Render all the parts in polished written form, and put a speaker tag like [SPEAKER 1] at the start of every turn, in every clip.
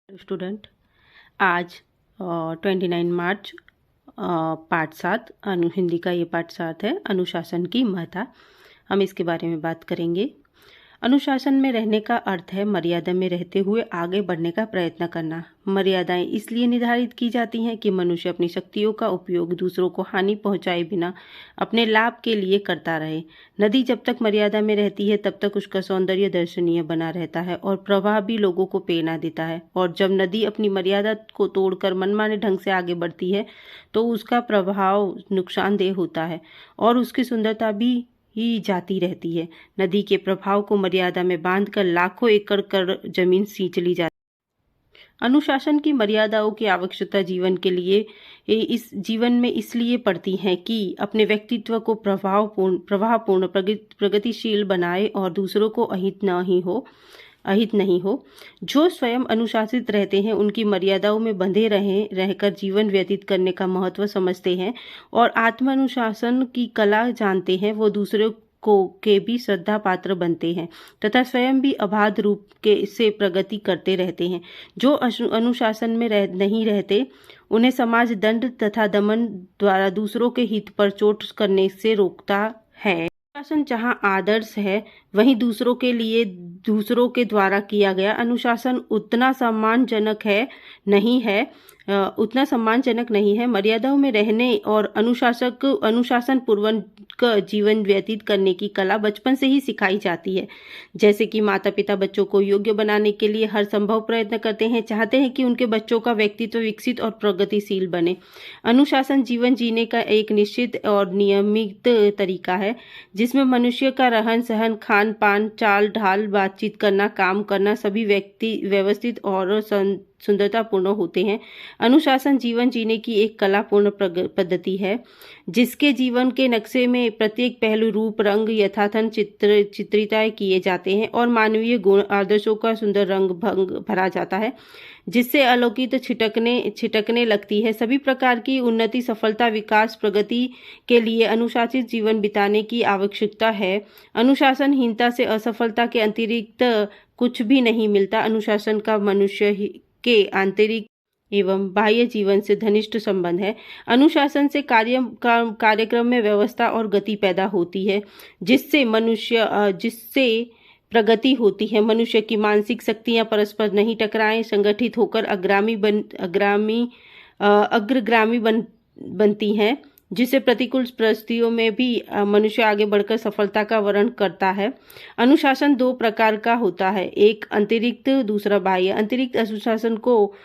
[SPEAKER 1] Student, आज 29 मार्च पाठ 7 हिंदी का ये पाठ 7 है। अनुशासन की महत्ता। हम इसके बारे में बात करेंगे। अनुशासन में रहने का अर्थ है मर्यादा में रहते हुए आगे बढ़ने का प्रयत्न करना। मर्यादाएं इसलिए निर्धारित की जाती हैं कि मनुष्य अपनी शक्तियों का उपयोग दूसरों को हानि पहुंचाए बिना अपने लाभ के लिए करता रहे। नदी जब तक मर्यादा में रहती है तब तक उसका सौंदर्य दर्शनीय बना रहता है और प्रवाह भी लोगों को प्रेरणा देता है। और जब नदी अपनी मर्यादा को तोड़कर मनमाने ढंग से आगे बढ़ती है तो उसका प्रभाव नुकसानदेह होता है और उसकी सुंदरता भी ही जाती रहती है। नदी के प्रभाव को मर्यादा में बांधकर लाखों एकड़ कर जमीन सींच ली जाती है। अनुशासन की मर्यादाओं की आवश्यकता जीवन के लिए इस जीवन में इसलिए पड़ती है कि अपने व्यक्तित्व को प्रभावपूर्ण प्रगतिशील बनाए और दूसरों को अहित नहीं हो। जो स्वयं अनुशासित रहते हैं उनकी मर्यादाओं में बंधे रहकर जीवन व्यतीत करने का महत्व समझते हैं और आत्म अनुशासन की कला जानते हैं। वो दूसरों के भी श्रद्धा पात्र बनते हैं तथा स्वयं भी अबाध रूप से प्रगति करते रहते हैं। जो अनुशासन में नहीं रहते उन्हें समाज दंड तथा दमन द्वारा दूसरों के हित पर चोट करने से रोकता है। अनुशासन जहाँ आदर्श है वहीं दूसरों के द्वारा किया गया अनुशासन उतना सम्मानजनक नहीं है। मर्यादाओं में रहने और अनुशासन पूर्वक जीवन व्यतीत करने की कला बचपन से ही सिखाई जाती है। जैसे कि माता पिता बच्चों को योग्य बनाने के लिए हर संभव प्रयत्न करते हैं, चाहते हैं कि उनके बच्चों का व्यक्तित्व विकसित और प्रगतिशील बने। अनुशासन जीवन जीने का एक निश्चित और नियमित तरीका है जिसमें मनुष्य का रहन सहन, खान पान, चाल ढाल, बातचीत करना, काम करना सभी व्यवस्थित और सुंदरतापूर्ण होते हैं। अनुशासन जीवन जीने की एक कलापूर्ण पद्धति है जिसके जीवन के नक्शे में प्रत्येक पहलू रूप रंग यथार्थन चित्रित किए जाते हैं और मानवीय गुण आदर्शों का सुंदर रंग भंग भरा जाता है जिससे अलौकिक छिटकने लगती है। सभी प्रकार की उन्नति, सफलता, विकास, प्रगति के लिए अनुशासित जीवन बिताने की आवश्यकता है। अनुशासनहीनता से असफलता के अतिरिक्त कुछ भी नहीं मिलता। अनुशासन का मनुष्य के आंतरिक एवं बाह्य जीवन से घनिष्ठ संबंध है। अनुशासन से कार्यक्रम में व्यवस्था और गति पैदा होती है जिससे प्रगति होती है। मनुष्य की मानसिक शक्तियां परस्पर नहीं टकराएं, संगठित होकर अग्रगामी बनती हैं जिससे प्रतिकूल परिस्थितियों में भी मनुष्य आगे बढ़कर सफलता का वर्ण करता है। अनुशासन दो प्रकार का होता है, एक आंतरिक, दूसरा बाह्य। आंतरिक अनुशासन को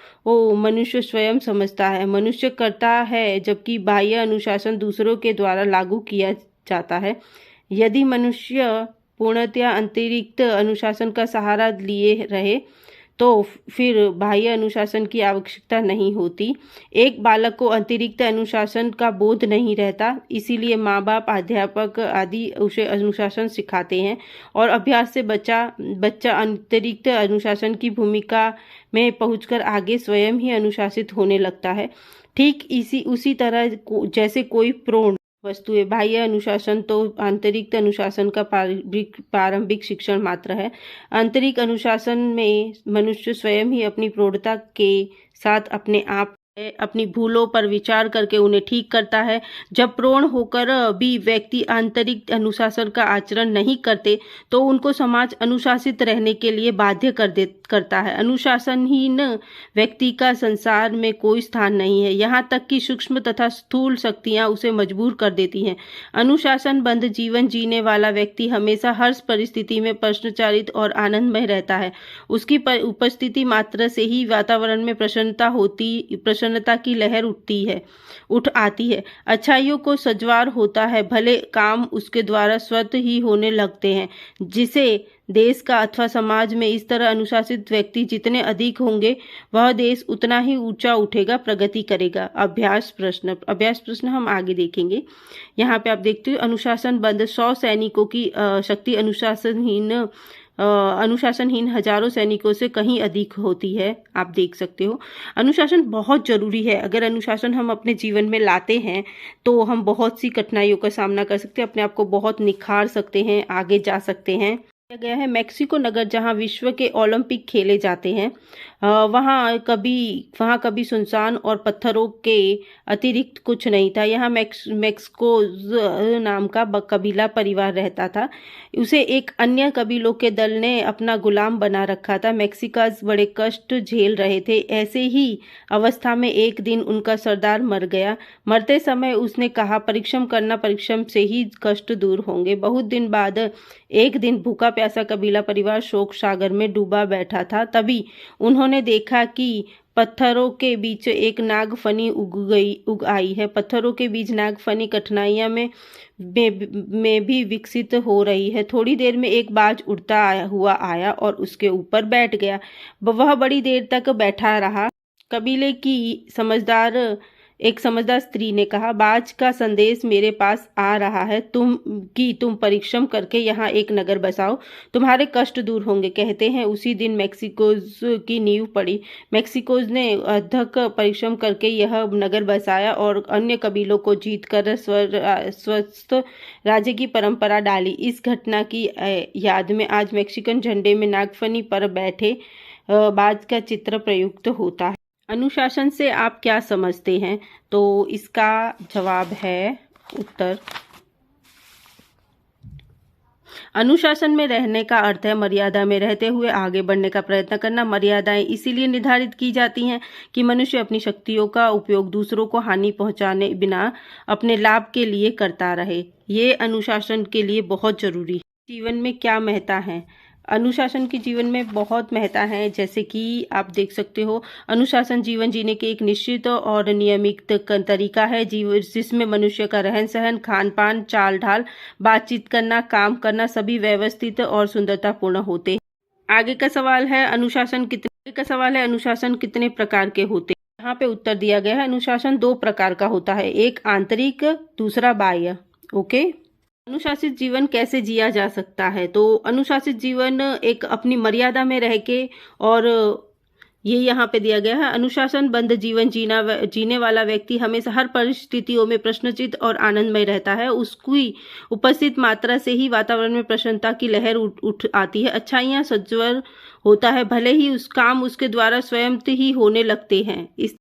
[SPEAKER 1] मनुष्य स्वयं समझता है, मनुष्य करता है, जबकि बाह्य अनुशासन दूसरों के द्वारा लागू किया जाता है। यदि मनुष्य पूर्णतया आंतरिक अनुशासन का सहारा लिए रहे तो फिर बाह्य अनुशासन की आवश्यकता नहीं होती। एक बालक को अतिरिक्त अनुशासन का बोध नहीं रहता, इसीलिए माँ बाप, अध्यापक आदि उसे अनुशासन सिखाते हैं और अभ्यास से बच्चा अतिरिक्त अनुशासन की भूमिका में पहुंचकर आगे स्वयं ही अनुशासित होने लगता है। ठीक उसी तरह जैसे कोई प्रौढ़ वस्तु है। बाह्य अनुशासन तो आंतरिक अनुशासन का प्रारंभिक शिक्षण मात्र है। आंतरिक अनुशासन में मनुष्य स्वयं ही अपनी प्रौढ़ता के साथ अपनी भूलों पर विचार करके उन्हें ठीक करता है। जब प्रौढ़ होकर भी व्यक्ति आंतरिक अनुशासन का आचरण नहीं करते तो उनको समाज अनुशासित रहने के लिए बाध्य करता है। अनुशासनहीन व्यक्ति का संसार में कोई स्थान नहीं है, यहाँ तक कि सूक्ष्म तथा स्थूल शक्तियां उसे मजबूर कर देती हैं। अनुशासनबद्ध जीवन जीने वाला व्यक्ति हमेशा हर परिस्थिति में प्रश्नचारित और आनंदमय रहता है। उसकी उपस्थिति मात्र से ही वातावरण में प्रसन्नता की लहर उठ आती है। अच्छाइयों को सजवार होता है, भले काम उसके द्वारा स्वतः ही होने लगते हैं। जिसे देश का अथवा समाज में इस तरह अनुशासित व्यक्ति जितने अधिक होंगे वह देश उतना ही ऊंचा उठेगा, प्रगति करेगा। अभ्यास प्रश्न हम आगे देखेंगे। यहाँ पे आप देखते हो अनुशासनबद्ध 100 सैनिकों की शक्ति अनुशासनहीन हजारों सैनिकों से कहीं अधिक होती है। आप देख सकते हो अनुशासन बहुत जरूरी है। अगर अनुशासन हम अपने जीवन में लाते हैं तो हम बहुत सी कठिनाइयों का सामना कर सकते हैं, अपने आप को बहुत निखार सकते हैं, आगे जा सकते हैं। गया है मैक्सिको नगर, जहां विश्व के ओलंपिक खेले जाते हैं। वहां कभी सुनसान और पत्थरों के अतिरिक्त कुछ नहीं था। यहाँ मैक्सिकोज नाम का कबीला परिवार रहता था। उसे एक अन्य कबीलों के दल ने अपना गुलाम बना रखा था। मैक्सिकाज बड़े कष्ट झेल रहे थे। ऐसे ही अवस्था में एक दिन उनका सरदार मर गया। मरते समय उसने कहा, परिश्रम करना, परिश्रम से ही कष्ट दूर होंगे। बहुत दिन बाद एक दिन भूखा प्यासा कबीला परिवार शोक सागर में डूबा बैठा था। तभी उन्होंने देखा कि पत्थरों के बीच एक नागफनी उग आई है। पत्थरों के बीच नागफनी कठिनाइयां में भी विकसित हो रही है। थोड़ी देर में एक बाज उड़ता हुआ आया और उसके ऊपर बैठ गया। वह बड़ी देर तक बैठा रहा। कबीले की एक समझदार स्त्री ने कहा, बाज का संदेश मेरे पास आ रहा है, तुम परिश्रम करके यहाँ एक नगर बसाओ, तुम्हारे कष्ट दूर होंगे। कहते हैं उसी दिन मैक्सिकोज की नींव पड़ी। मैक्सिकोज ने अथक परिश्रम करके यह नगर बसाया और अन्य कबीलों को जीतकर स्वस्थ राज्य की परंपरा डाली। इस घटना की याद में आज मैक्सिकन झंडे में नागफनी पर बैठे बाज का चित्र प्रयुक्त होता है। अनुशासन से आप क्या समझते हैं? तो इसका जवाब है उत्तर, अनुशासन में रहने का अर्थ है मर्यादा में रहते हुए आगे बढ़ने का प्रयत्न करना। मर्यादाएं इसीलिए निर्धारित की जाती हैं कि मनुष्य अपनी शक्तियों का उपयोग दूसरों को हानि पहुंचाने बिना अपने लाभ के लिए करता रहे। ये अनुशासन के लिए बहुत जरूरी है। जीवन में क्या महत्ता है? अनुशासन की जीवन में बहुत महत्ता है। जैसे कि आप देख सकते हो, अनुशासन जीवन जीने के एक निश्चित और नियमित तरीका है जिसमें मनुष्य का रहन सहन, खान पान, चाल ढाल, बातचीत करना, काम करना सभी व्यवस्थित और सुंदरतापूर्ण होते हैं। आगे का सवाल है अनुशासन कितने प्रकार के होते हैं? यहाँ पे उत्तर दिया गया है, अनुशासन 2 प्रकार का होता है, एक आंतरिक, दूसरा बाह्य। ओके, अनुशासित जीवन कैसे जिया जा सकता है? तो अनुशासित जीवन एक अपनी मर्यादा में रह के, और ये यहाँ पे दिया गया है, अनुशासन बद्ध जीवन जीने वाला व्यक्ति हमेशा हर परिस्थितियों में प्रश्नचित और आनंदमय रहता है। उसकी उपस्थित मात्रा से ही वातावरण में प्रसन्नता की लहर उठ आती है। अच्छाइयाँ सज्वर होता है, भले ही उस काम उसके द्वारा स्वयं ही होने लगते हैं। इस